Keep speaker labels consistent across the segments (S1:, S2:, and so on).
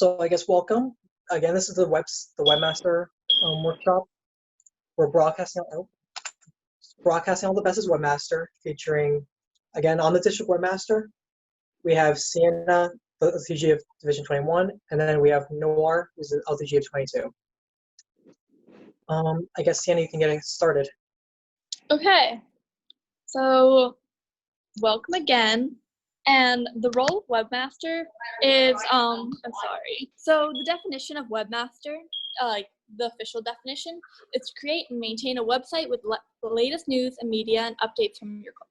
S1: So I guess welcome. Again, this is the Webmaster workshop. We're broadcasting all the best as Webmaster, featuring, again, on the district Webmaster, we have Sienna, the LTG of Division 21, and then we have Noir, who's the LTG of 22. I guess, Sienna, you can get started.
S2: Okay, so welcome again. And the role of Webmaster is, So the definition of Webmaster, like the official definition, is to create and maintain a website with the latest news and media and updates from your club.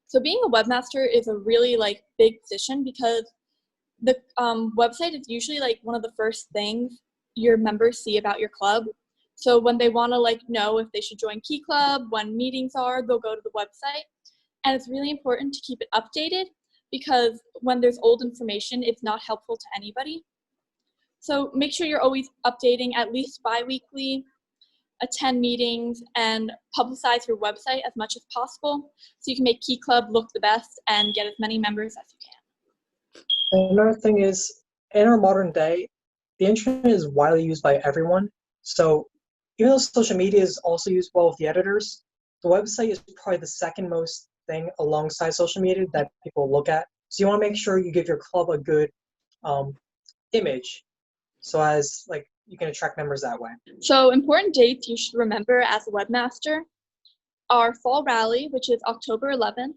S2: So being a Webmaster is a really big position because the website is usually one of the first things your members see about your club. So when they want to know if they should join Key Club, when meetings are, they'll go to the website. And it's really important to keep it updated because when there's old information, it's not helpful to anybody. So make sure you're always updating at least bi-weekly, attend meetings, and publicize your website as much as possible so you can make Key Club look the best and get as many members as you can.
S1: Another thing is, in our modern day, the internet is widely used by everyone. So even though social media is also used well with the editors, the website is probably the second most thing alongside social media that people look at. So you want to make sure you give your club a good image so as you can attract members that way.
S2: So important dates you should remember as a Webmaster are Fall Rally, which is October 11th,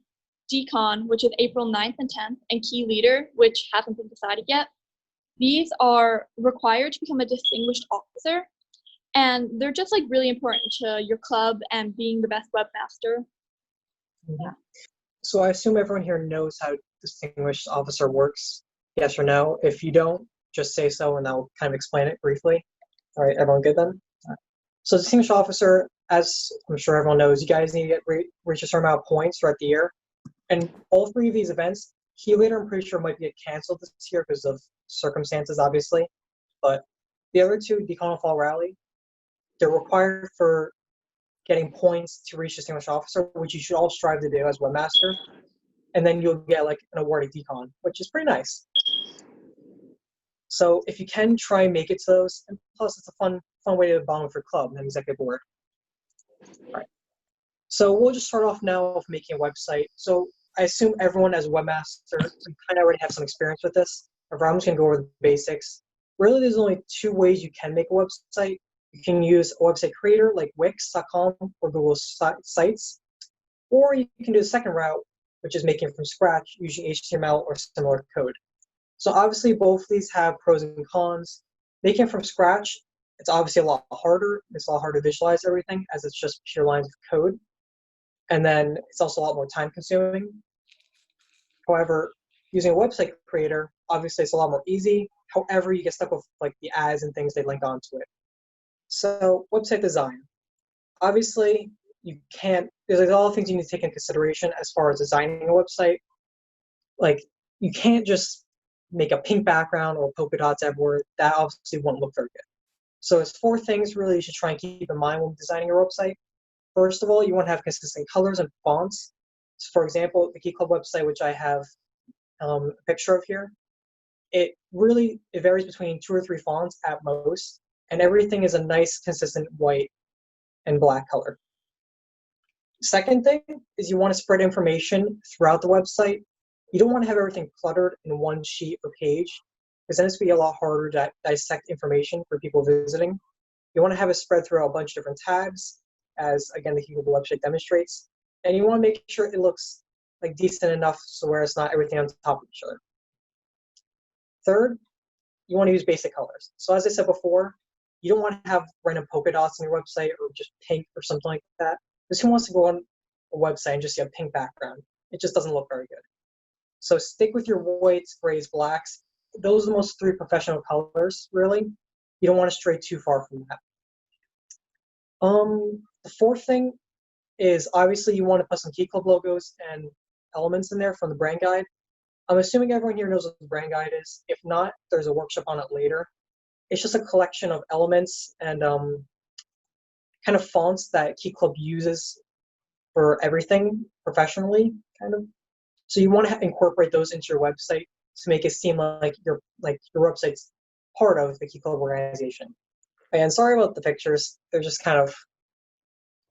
S2: Decon, which is April 9th and 10th, and Key Leader, which hasn't been decided yet. These are required to become a distinguished officer, and they're just really important to your club and being the best Webmaster.
S1: Yeah. So I assume everyone here knows how distinguished officer works, yes or no? If you don't, just say so and I'll kind of explain it briefly. All right, everyone good then? So distinguished officer, as I'm sure everyone knows, you guys need to reach a certain amount of points throughout the year. And all three of these events, Key Leader, I'm pretty sure might get canceled this year because of circumstances, obviously. But the other two, Decon and Fall Rally, they're required for getting points to reach distinguished officer, which you should all strive to do as Webmaster, and then you'll get an award at Decon, which is pretty nice. So if you can try and make it to those, and plus it's a fun way to bond with your club and executive board. All right. So we'll just start off now with making a website. So I assume everyone as a Webmaster, you kind of already have some experience with this. However, I'm just gonna go over the basics. Really, there's only two ways you can make a website. You can use a website creator like Wix.com or Google Sites, or you can do the second route, which is making it from scratch using HTML or similar code. So obviously both of these have pros and cons. Making it from scratch, it's obviously a lot harder. It's a lot harder to visualize everything as it's just pure lines of code. And then it's also a lot more time consuming. However, using a website creator, obviously it's a lot more easy. However, you get stuck with the ads and things they link onto it. So website design. Obviously, there's a lot of things you need to take into consideration as far as designing a website. You can't just make a pink background or polka dots everywhere. That obviously won't look very good. So there's four things really you should try and keep in mind when designing your website. First of all, you want to have consistent colors and fonts. So for example, the Key Club website, which I have a picture of here, it varies between 2 or 3 fonts at most, and everything is a nice, consistent white and black color. Second thing is you want to spread information throughout the website. You don't want to have everything cluttered in one sheet or page, because then it's going to be a lot harder to dissect information for people visiting. You want to have it spread throughout a bunch of different tabs, as again the Key Club website demonstrates, and you want to make sure it looks decent enough so where it's not everything on top of each other. Third, you want to use basic colors. So as I said before, you don't want to have random polka dots on your website or just pink or something like that. Because who wants to go on a website and just see a pink background? It just doesn't look very good. So stick with your whites, grays, blacks. Those are the most 3 professional colors, really. You don't want to stray too far from that. The fourth thing is obviously you want to put some Key Club logos and elements in there from the brand guide. I'm assuming everyone here knows what the brand guide is. If not, there's a workshop on it later. It's just a collection of elements and kind of fonts that Key Club uses for everything professionally, kind of. So you want to incorporate those into your website to make it seem like your website's part of the Key Club organization. And sorry about the pictures. They're just kind of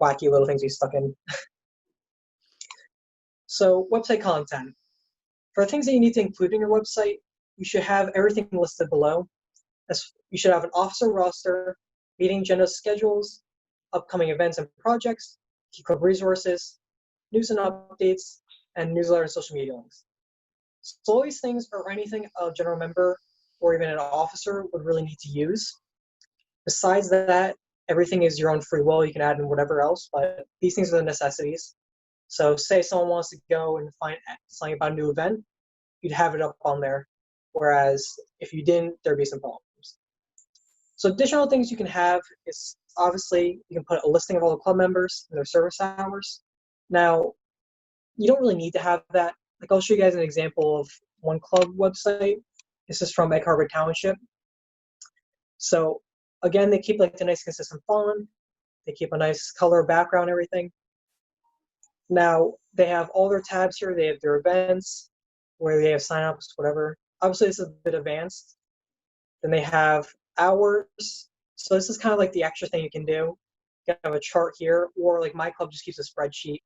S1: wacky little things we stuck in. So website content. For things that you need to include in your website, you should have everything listed below. You should have an officer roster, meeting agenda schedules, upcoming events and projects, Key Club resources, news and updates, and newsletter and social media links. So all these things are anything a general member or even an officer would really need to use. Besides that, everything is your own free will. You can add in whatever else, but these things are the necessities. So say someone wants to go and find something about a new event, you'd have it up on there. Whereas if you didn't, there'd be some problems. So additional things you can have is obviously you can put a listing of all the club members and their service hours. Now, you don't really need to have that. Like I'll show you guys an example of one club website. This is from Egg Harbor Township. So again, they keep like the nice consistent font. They keep a nice color background, everything. Now they have all their tabs here. They have their events, where they have signups, whatever. Obviously, this is a bit advanced. Then they have hours. So this is kind of like the extra thing you can do. You have a chart here, or like my club just keeps a spreadsheet.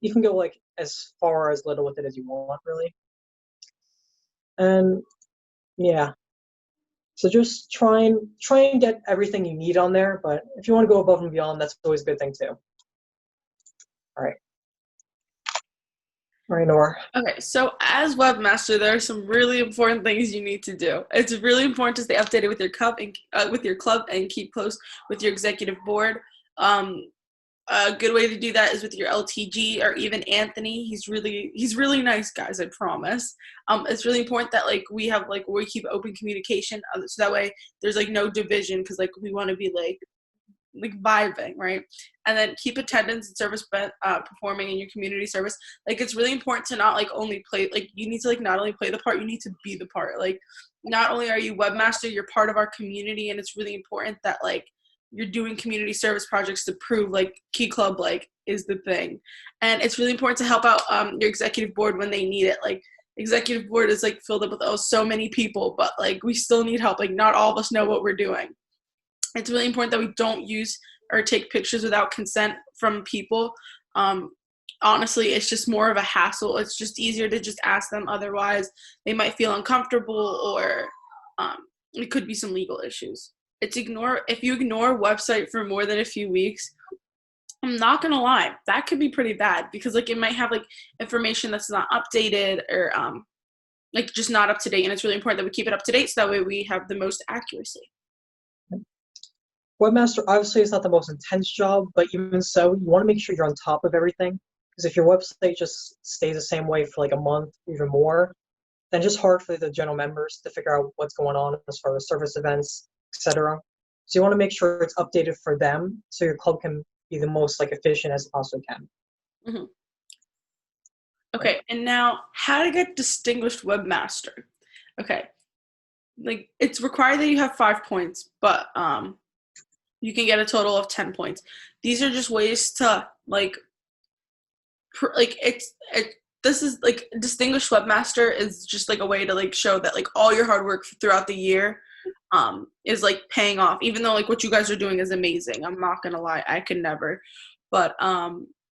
S1: You can go like as far or as little with it as you want, really. And yeah, so just try and get everything you need on there. But if you want to go above and beyond, that's always a good thing too. All right. All right, Nora.
S3: Okay, so as webmaster, there are some really important things you need to do. It's really important to stay updated with your club and keep close with your executive board. A good way to do that is with your LTG or even Anthony. He's really nice, guys, I promise. It's really important that we keep open communication, so that way there's no division, because we want to be vibing, right? And then keep attendance and service performing in your community service. It's really important to not only play, you need to not only play the part, you need to be the part. Not only are you webmaster, you're part of our community, and it's really important that you're doing community service projects to prove Key Club is the thing. And it's really important to help out your executive board when they need it. Executive board is filled up with so many people, but we still need help. Not all of us know what we're doing. It's really important that we don't use or take pictures without consent from people. Honestly, it's just more of a hassle. It's just easier to just ask them. Otherwise, they might feel uncomfortable, or it could be some legal issues. If you ignore a website for more than a few weeks, I'm not gonna lie, that could be pretty bad, because it might have information that's not updated, or just not up to date. And it's really important that we keep it up to date, so that way we have the most accuracy.
S1: Webmaster obviously is not the most intense job, but even so, you want to make sure you're on top of everything. Because if your website just stays the same way for a month, even more, then it's just hard for the general members to figure out what's going on as far as service events, etc. So you want to make sure it's updated for them, so your club can be the most efficient as it possibly can.
S3: Mm-hmm. Okay, and now how to get distinguished webmaster. Okay, it's required that you have 5 points, but you can get a total of 10 points. These are just ways to distinguished webmaster is just a way to show that all your hard work throughout the year is paying off, even though what you guys are doing is amazing. I'm not gonna lie, I could never. But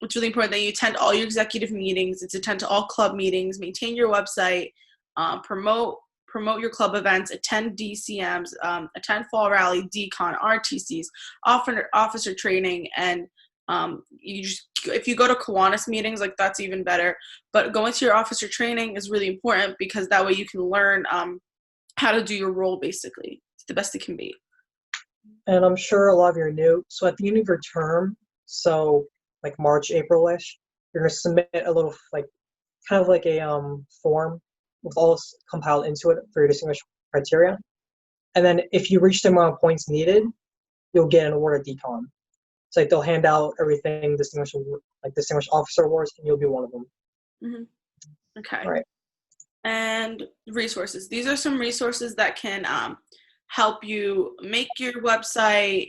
S3: it's really important that you attend all your executive meetings, attend to all club meetings, maintain your website, promote your club events, attend DCMs, attend Fall Rally, Decon, RTCs, officer training, and if you go to Kiwanis meetings, that's even better. But going to your officer training is really important, because that way you can learn how to do your role basically the best it can be.
S1: And I'm sure a lot of you are new. So at the end of your term, so March, April-ish, you're gonna submit a little kind of a form with all this compiled into it for your distinguished criteria. And then if you reach the amount of points needed, you'll get an award at Decon. So they'll hand out everything, distinguished officer awards, and you'll be one of them.
S3: Mm-hmm. Okay.
S1: All right.
S3: And resources. These are some resources that can help you make your website,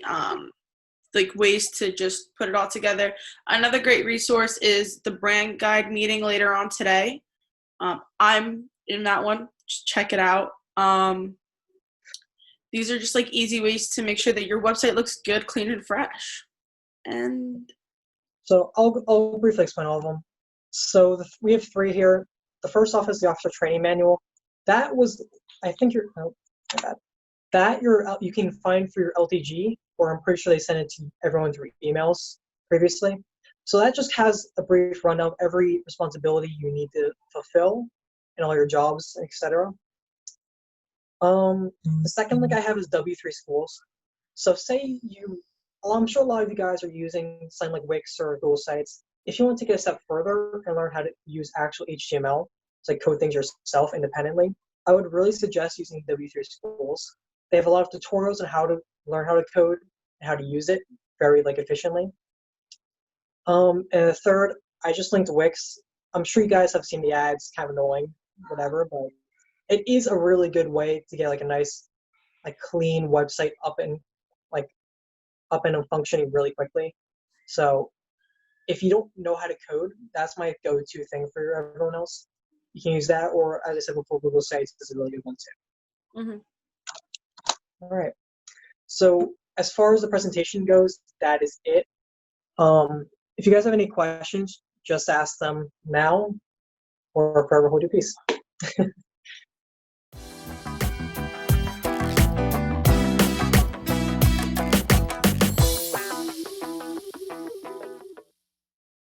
S3: ways to just put it all together. Another great resource is the brand guide meeting later on today. I'm in that one. Just check it out. these are just like easy ways to make sure that your website looks good, clean, and fresh. And
S1: So I'll briefly explain all of them. So we have 3 here. The first off is the officer training manual. That was, I think you can find for your LTG, or I'm pretty sure they sent it to everyone through emails previously. So that just has a brief rundown of every responsibility you need to fulfill in all your jobs, etc. The second link I have is W3 Schools. So say I'm sure a lot of you guys are using something like Wix or Google Sites. If you want to take it a step further and learn how to use actual HTML, so like code things yourself independently, I would really suggest using W3 Schools. They have a lot of tutorials on how to learn how to code and how to use it very efficiently. And the third, I just linked Wix. I'm sure you guys have seen the ads, kind of annoying, whatever, but it is a really good way to get a nice, clean website up and functioning really quickly. So if you don't know how to code, that's my go-to thing for everyone else. You can use that, or as I said before, Google Sites is a really good one too.
S3: mm-hmm.
S1: All right. So as far as the presentation goes, that is it. If you guys have any questions, just ask them now, or forever hold your peace.